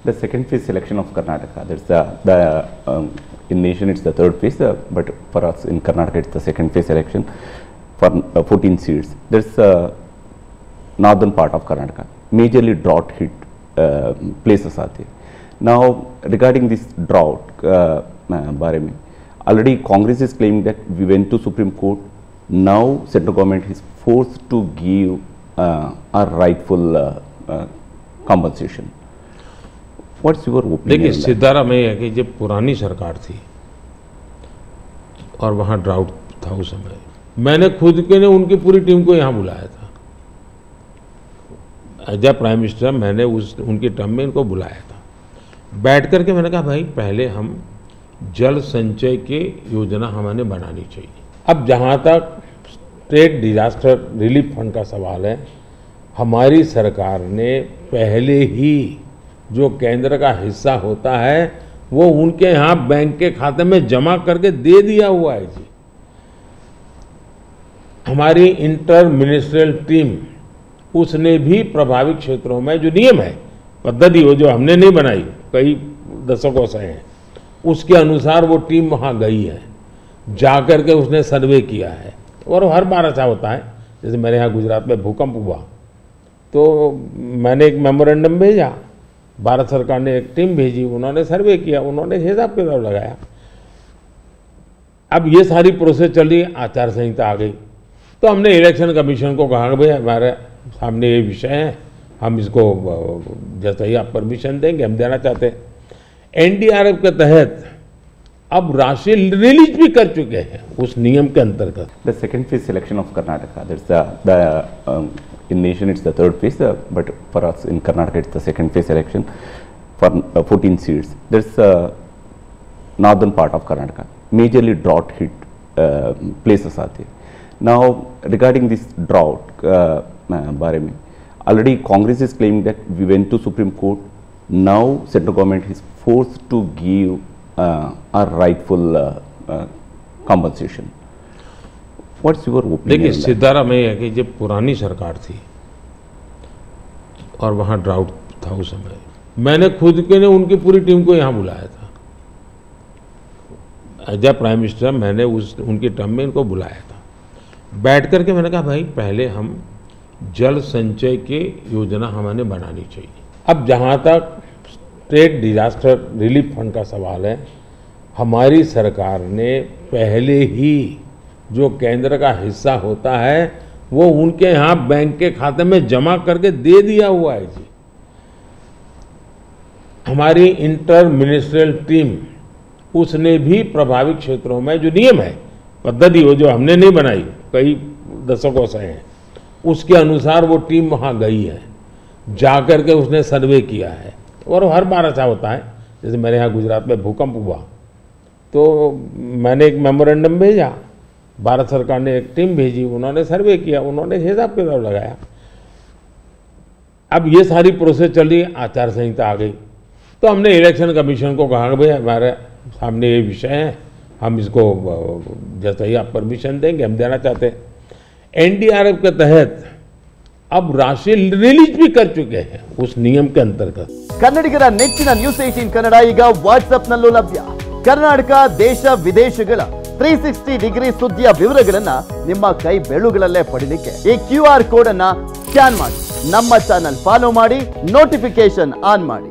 The second phase selection of Karnataka. That's in nation it's the third phase, but for us in Karnataka it's the second phase selection for 14 seats. There's northern part of Karnataka, majorly drought hit places are there. Now regarding this drought, already Congress is claiming that we went to Supreme Court. Now central government is forced to give a rightful compensation. What's your opinion? देखिए सिद्धारा में है कि जब पुरानी सरकार थी और वहाँ ड्राउट था उस समय, मैंने खुद के ने उनकी पूरी टीम को यहाँ बुलाया था। एज ए प्राइम मिनिस्टर मैंने उनकी टर्म में इनको बुलाया था। बैठ करके मैंने कहा भाई पहले हम जल संचय की योजना हमें बनानी चाहिए। अब जहाँ तक स्टेट डिजास्टर रिलीफ फंड का सवाल है, हमारी सरकार ने पहले ही जो केंद्र का हिस्सा होता है वो उनके यहाँ बैंक के खाते में जमा करके दे दिया हुआ है जी। हमारी इंटर मिनिस्ट्रियल टीम उसने भी प्रभावित क्षेत्रों में जो नियम है, पद्धति वो जो हमने नहीं बनाई, कई दशकों से है, उसके अनुसार वो टीम वहाँ गई है, जा करके उसने सर्वे किया है। और हर बार ऐसा होता है, जैसे मेरे यहाँ गुजरात में भूकंप हुआ तो मैंने एक मेमोरेंडम भेजा, भारत सरकार ने एक टीम भेजी, उन्होंने सर्वे किया, उन्होंने हिसाब किताब लगाया। अब ये सारी प्रोसेस चल रही, आचार संहिता आ गई तो हमने इलेक्शन कमीशन को कहा कि भाई हमारे सामने ये विषय है, हम इसको जैसा ही आप परमिशन देंगे हम देना चाहते हैं। एनडीआरएफ के तहत अब राशि रिलीज भी कर चुके हैं उस नियम के अंतर्गत। The second phase selection of Karnataka. That's in nation it's the third phase, but for us in Karnataka it's the second phase selection for 14 seats. There's northern part of Karnataka, majorly drought hit places are there. Now regarding this drought, already Congress is claiming that we went to Supreme Court. Now central government is forced to give a rightful compensation. What's your opinion? देखिए सिद्धारा में है कि जब पुरानी सरकार थी और वहाँ ड्राउट था उस समय, मैंने खुद के ने उनकी पूरी टीम को यहाँ बुलाया था। एज ए प्राइम मिनिस्टर मैंने उनकी टर्म में इनको बुलाया था। बैठ करके मैंने कहा भाई पहले हम जल संचय की योजना हमें बनानी चाहिए। अब जहाँ तक स्टेट डिजास्टर रिलीफ फंड का सवाल है, हमारी सरकार ने पहले ही जो केंद्र का हिस्सा होता है वो उनके यहाँ बैंक के खाते में जमा करके दे दिया हुआ है जी। हमारी इंटर मिनिस्ट्रियल टीम उसने भी प्रभावित क्षेत्रों में जो नियम है, पद्धति वो जो हमने नहीं बनाई, कई दशकों से है, उसके अनुसार वो टीम वहाँ गई है, जा करके उसने सर्वे किया है। और हर बार ऐसा होता है, जैसे मेरे यहाँ गुजरात में भूकंप हुआ तो मैंने एक मेमोरेंडम भेजा, भारत सरकार ने एक टीम भेजी, उन्होंने सर्वे किया, उन्होंने हिसाब किताब लगाया। अब ये सारी प्रोसेस चल रही, आचार संहिता आ गई तो हमने इलेक्शन कमीशन को कहा कि भाई हमारे सामने ये विषय है, हम इसको जैसा ही आप परमिशन देंगे हम देना चाहते हैं। एनडीआरएफ के तहत अब राशि रिलीज भी कर चुके हैं उस नियम के अंतर्गत। ಕನ್ನಡಿಗರ ನೆಚ್ಚಿನ ನ್ಯೂಸ್ 18 ಕನ್ನಡ ಈಗ ವಾಟ್ಸ್ಆಪ್ ನಲ್ಲೂ ಲಭ್ಯ। ಕರ್ನಾಟಕ ದೇಶ ವಿದೇಶಗಳ 360 ಡಿಗ್ರಿ ಸುದ್ದಿಯ ವಿವರಗಳನ್ನ ನಿಮ್ಮ ಕೈ ಬೆರಳುಗಳಲ್ಲೇ ಪಡೆಯಲಿಕ್ಕೆ ಈ QR ಕೋಡ್ ಅನ್ನ ಸ್ಕ್ಯಾನ್ ಮಾಡಿ, ನಮ್ಮ ಚಾನೆಲ್ ಫಾಲೋ ಮಾಡಿ, ನೋಟಿಫಿಕೇಶನ್ ಆನ್ ಮಾಡಿ।